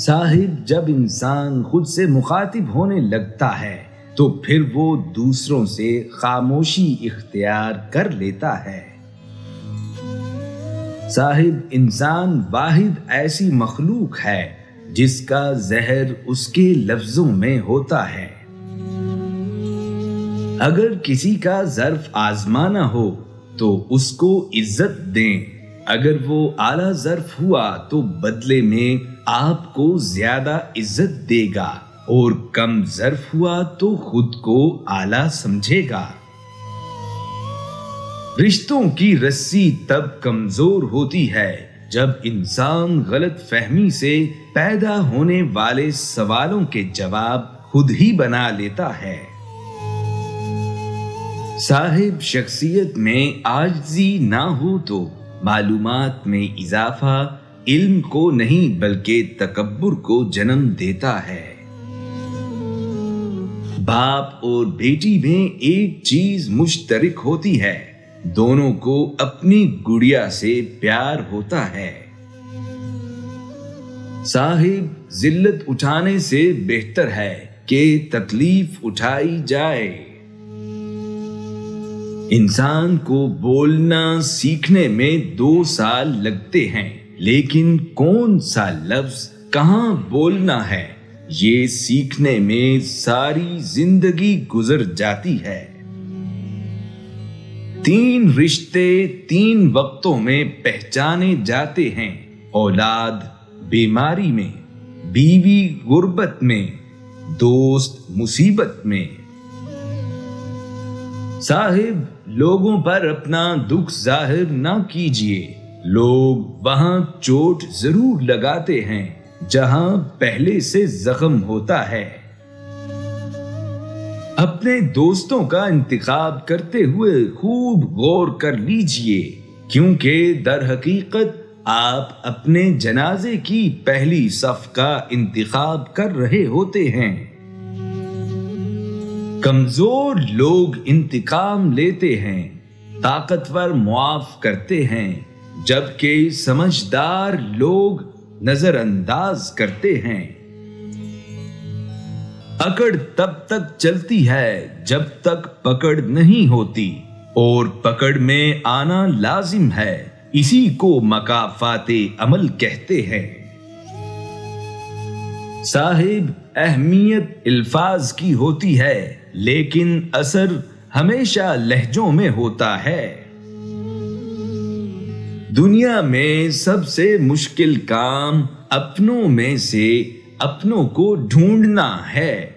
साहिब, जब इंसान खुद से मुखातिब होने लगता है तो फिर वो दूसरों से खामोशी इख्तियार कर लेता है। साहिब, इंसान वाहिद ऐसी मखलूक है जिसका जहर उसके लफ्जों में होता है। अगर किसी का ज़र्फ आजमाना हो तो उसको इज्जत दें। अगर वो आला ज़र्फ हुआ तो बदले में आपको ज्यादा इज्जत देगा और कम ज़र्फ हुआ तो खुद को आला समझेगा। रिश्तों की रस्सी तब कमजोर होती है जब इंसान गलत फहमी से पैदा होने वाले सवालों के जवाब खुद ही बना लेता है। साहिब, शख्सियत में आजिज़ी ना हो तो मालूमात में इजाफा इल्म को नहीं बल्कि तकब्बुर को जन्म देता है। बाप और बेटी में एक चीज मुश्तरक होती है, दोनों को अपनी गुड़िया से प्यार होता है। साहिब, जिल्लत उठाने से बेहतर है कि तकलीफ उठाई जाए। इंसान को बोलना सीखने में 2 साल लगते हैं, लेकिन कौन सा लफ्ज कहां बोलना है ये सीखने में सारी जिंदगी गुजर जाती है। 3 रिश्ते 3 वक्तों में पहचाने जाते हैं, औलाद बीमारी में, बीवी गुर्बत में, दोस्त मुसीबत में। साहिब, लोगों पर अपना दुख जाहिर ना कीजिए। लोग वहां चोट जरूर लगाते हैं जहां पहले से जख्म होता है। अपने दोस्तों का इंतखाब करते हुए खूब गौर कर लीजिए, क्योंकि दर हकीकत आप अपने जनाजे की पहली सफ का इंतखाब कर रहे होते हैं। कमजोर लोग इंतकाम लेते हैं, ताकतवर मुआफ करते हैं, जबकि समझदार लोग नजरअंदाज करते हैं। अकड़ तब तक चलती है जब तक पकड़ नहीं होती, और पकड़ में आना लाजिम है। इसी को मकाफाते अमल कहते हैं। साहिब, अहमियत अल्फाज की होती है, लेकिन असर हमेशा लहजों में होता है। दुनिया में सबसे मुश्किल काम अपनों में से अपनों को ढूंढना है।